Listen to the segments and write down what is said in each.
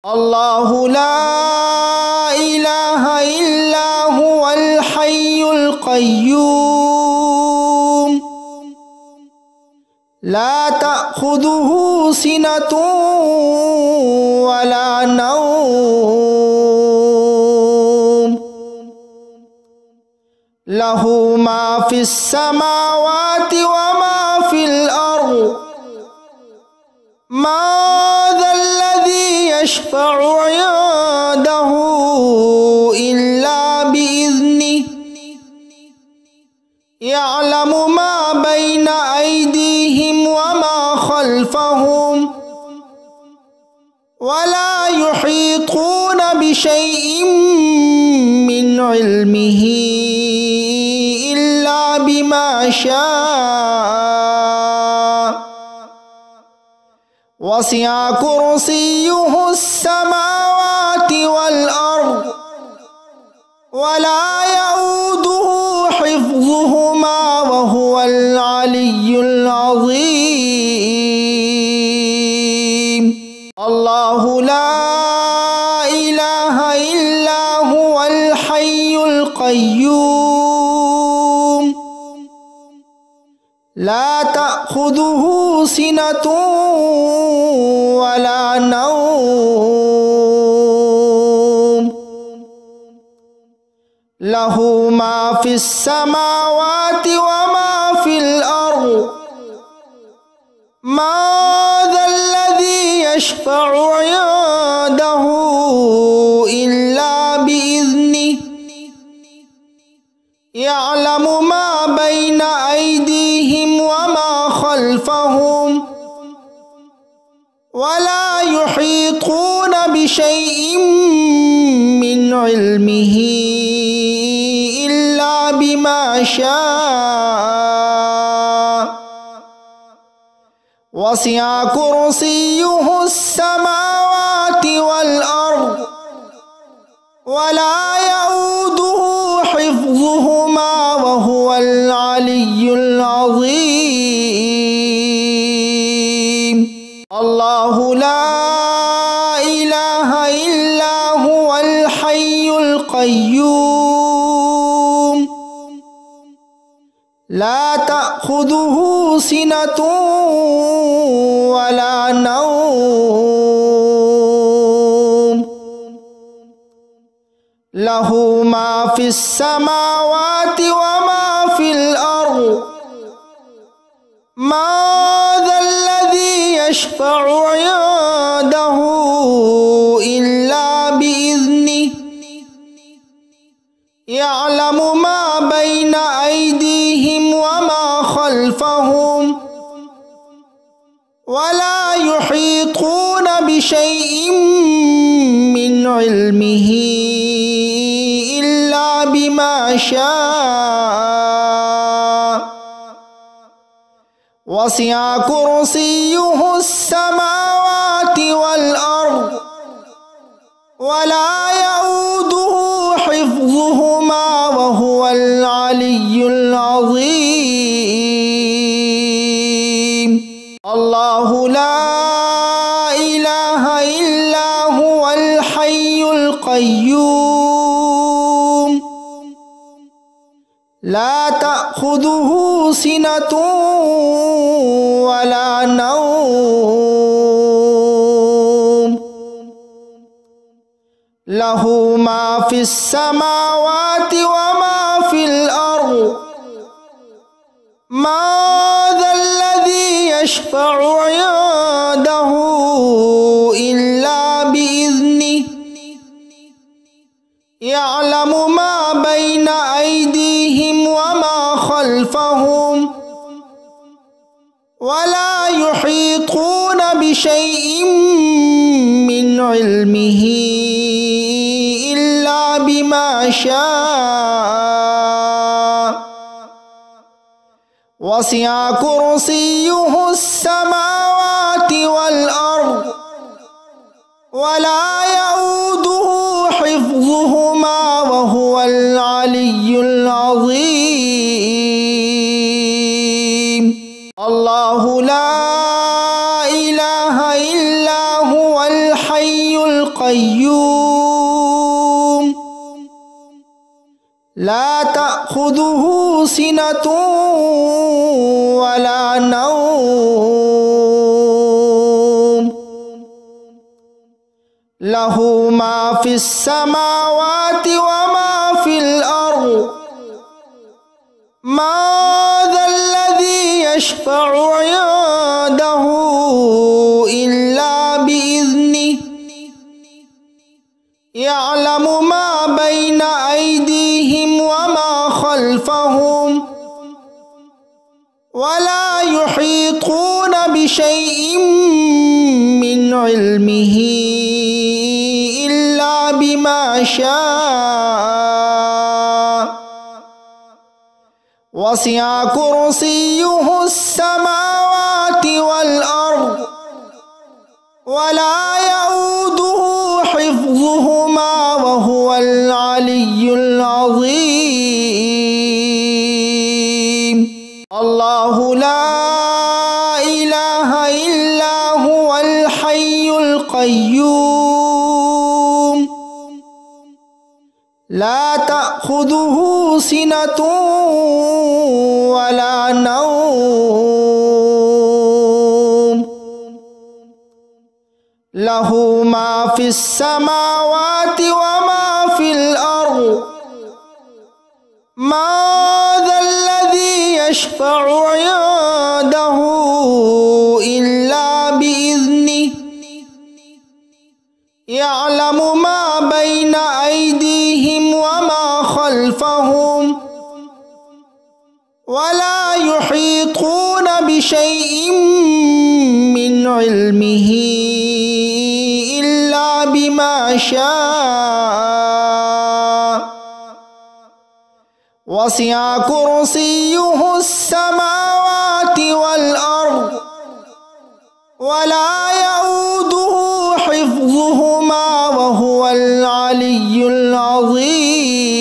الله لا إله إلا هو الحي القيوم لا تأخذه سنة ولا نوم له ما في السماوات وما في الأرض ما ذا الذي يشفع عنده إلا بإذنه يعلم ما بين أيديهم وما خلفهم ولا يحيطون بشيء من علمه إلا بما شاء وسع كرسيه السماوات والأرض ولا يؤوده حفظهما وهو العلي العظيم الله لا إله إلا هو الحي القيوم لا تأخذه سنة ولا نوم له ما في السماوات وما في الأرض ما ذا الذي يشفع عنده إلا بإذنه يعلم ما بين أيديهم وما خلفهم ولا يحيطون بشيء من علمه إلا بما شاء وسع كرسيه السماوات والأرض ولا يؤوده حفظهما وهو العلي العظيم الله لا إله إلا هو الحي القيوم لا تأخذه سنة ولا نوم له ما في السماوات وما في الأرض ما ذا الذي يشفع عنده إلا بإذنه يعلم ما بين أيديهم وما خلفهم ولا يحيطون بشيء من علمه إلا بما شاء وسع كرسيه السماوات والأرض ولا يؤوده حفظهما وهو العلي العظيم الله لا إله إلا هو الحي القيوم لا تأخذه سنة ولا نوم له ما في السماوات وما في الأرض ما ذا الذي يشفع عنده إلا بإذنه يعلم ما بين أيديهم وما خلفهم ولا يحيطون بشيء من علمه إلا بما شاء وسع كرسيه السماوات والأرض ولا يؤوده حفظهما وهو العلي العظيم الله لا إله إلا هو الحي القيوم القيوم لا تأخذه سنة ولا نوم له ما في السماوات وما في الأرض ما ذا الذي يشفع عنده إلا بإذنه يعلم ما بين أيديهم وما خلفهم ولا يحيطون بشيء من علمه إلا بما شاء وسع كرسيه السماوات والأرض ولا يؤوده حفظهما وهو العلي العظيم الله لا إله إلا هو الحي القيوم لا تأخذه سنة ولا نوم له ما في السماوات وما في الأرض ما ذا الذي يشفع عنده إلا بإذنه يعلم ما بين أيديهم وما خلفهم ولا يحيطون بشيء من علمه إلا بما شاء وسع كرسيه السماوات والأرض ولا يؤوده حفظهما وهو العلي العظيم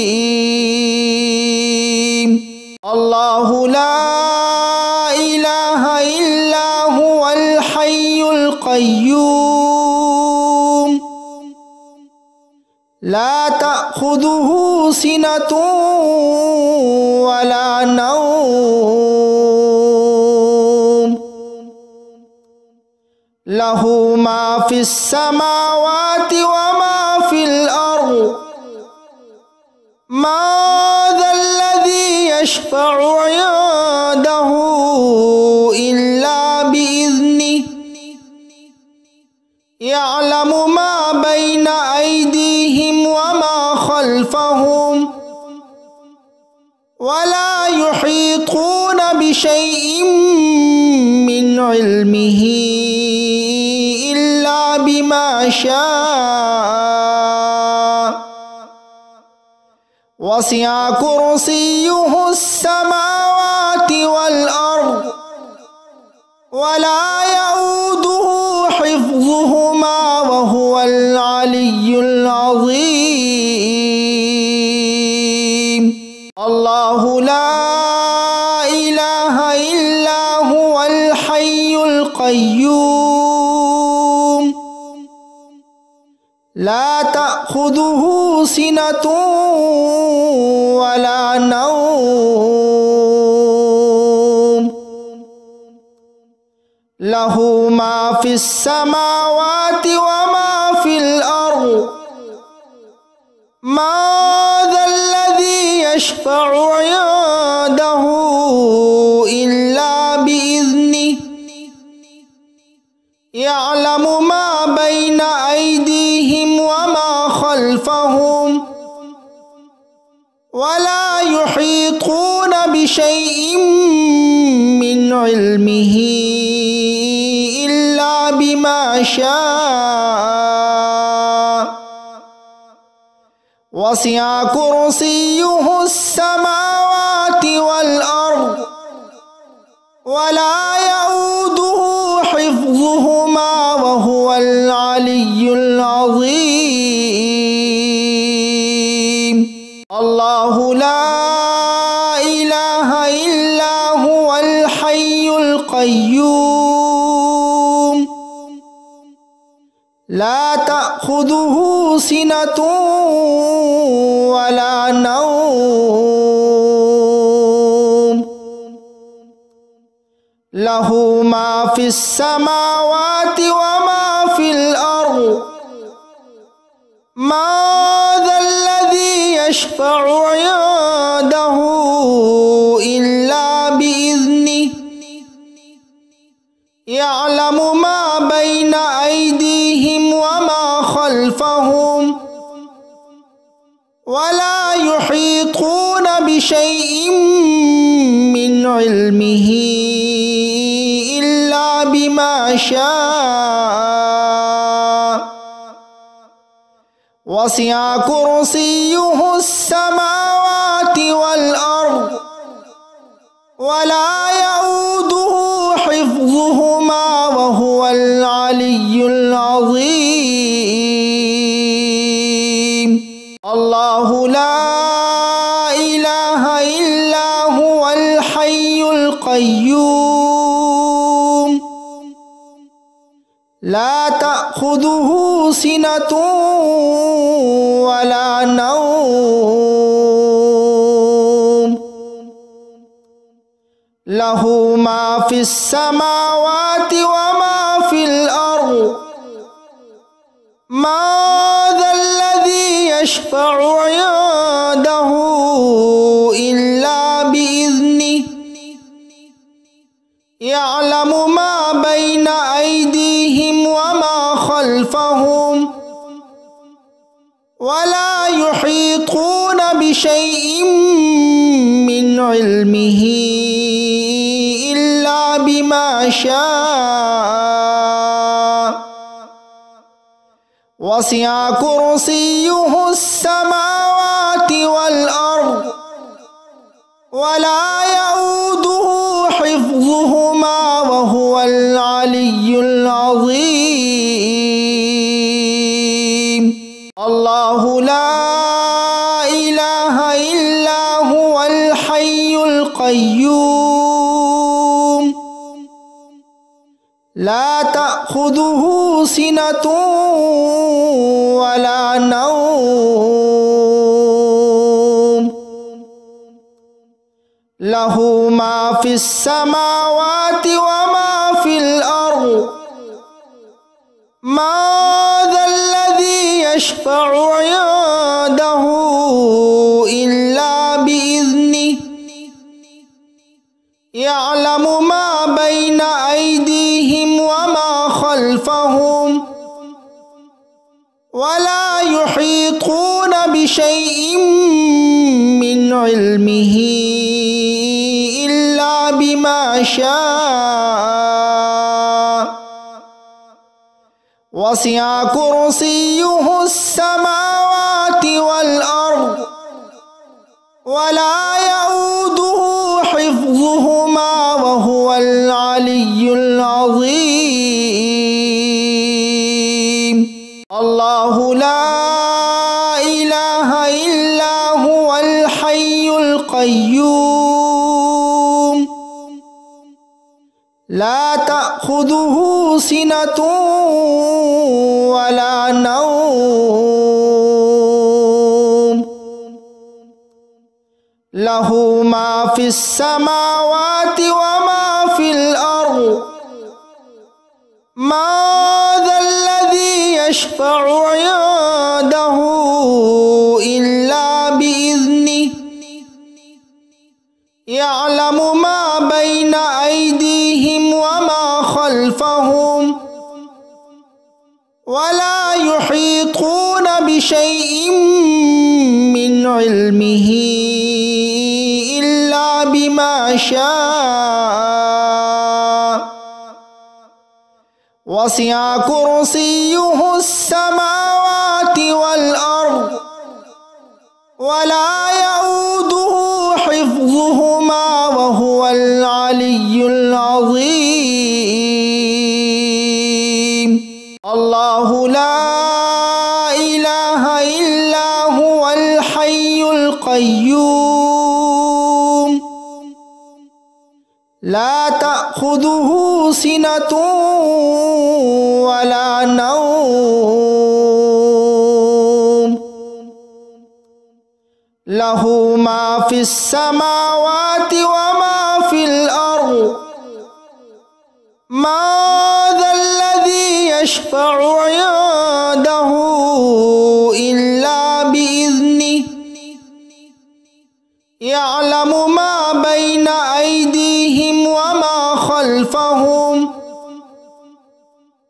الله لا إله إلا هو الحي القيوم لا تأخذه سنة ولا نوم له ما في السماوات وما في الأرض ما ذا الذي يشفع عنده إلا بإذنه يعلم ما بين أيديهم وما خلفهم ولا يحيطون بشيء من علمه إلا بما شاء وسع كرسيه السماوات والأرض ولا يؤوده حفظهما وهو العلي العظيم الله لا إله إلا هو الحي القيوم لا تأخذه سنة ولا نوم له ما في السماوات وما في الأرض ما ذا الذي يشفع عنده إلا بإذنه يعلم ما بين أيديهم وما خلفهم ولا يحيطون بشيء من علمه إلا بما شاء وسع كرسيه السماوات والأرض ولا يؤوده حفظهما وهو العلي العظيم الله لا إله إلا هو الحي القيوم لا تأخذه تأخذه سنة ولا نوم له ما في السماوات وما في الأرض ما ذا الذي يشفع عنده إلا بإذنه يعلم ما بين أيديهم وما خلفهم ولا يحيطون بشيء من علمه إلا بما شاء وسع كرسيه السماوات والأرض ولا يؤوده حفظهما وهو العلي العظيم الله لا إله إلا هو الحي القيوم لا تأخذه سنة ولا نوم له ما في السماوات وما في الأرض ما ذا الذي يشفع عنده إلا بإذنه يعلم ما بين أيديهم وما خلفهم ولا يحيطون بشيء من علمه إلا بما شاء وسع كرسيه السماوات والأرض ولا يؤوده حفظهما وهو العلي العظيم الله لا إله إلا هو الحي القيوم لا تأخذه سنة ولا نوم له ما في السماوات وما في الأرض ما ذا الذي يشفع عنده إلا بإذنه يعلم ما بين أيديهم وما خلفهم ولا يحيطون بشيء من علمه إلا بما شاء وسع كرسيه السماوات والأرض ولا يؤوده حفظهما وهو العلي العظيم الله لا إله إلا هو الحي القيوم لا تأخذه سنة ولا نوم له ما في السماوات وما في الأرض ما ذا الذي يشفع عنده إلا بإذنه يعلم ما بين أيديهم وما خلفهم ولا يحيطون بشيء من علمه إلا بما شاء وسع كرسيه السماوات والأرض ولا يؤوده حفظهما وهو العلي العظيم الله لا إله إلا هو الحي القيوم لا تأخذه سنة ولا نوم লাহু মা ফিস সামাওয়াতি ওয়া মা ফিল আরদ মা যাল্লাযী ইয়াশফা'ু 'ইনদাহু ইল্লা বিইذনিহি ইয়া'লামু মা বাইনা আইদিহিম ওয়া মা খালফাহুম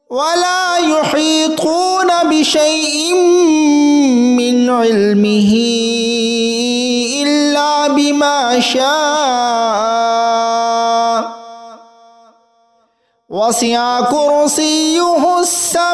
ولا يحيطون بشيء من علمه إلا بما شاء وسع كرسيه السماوات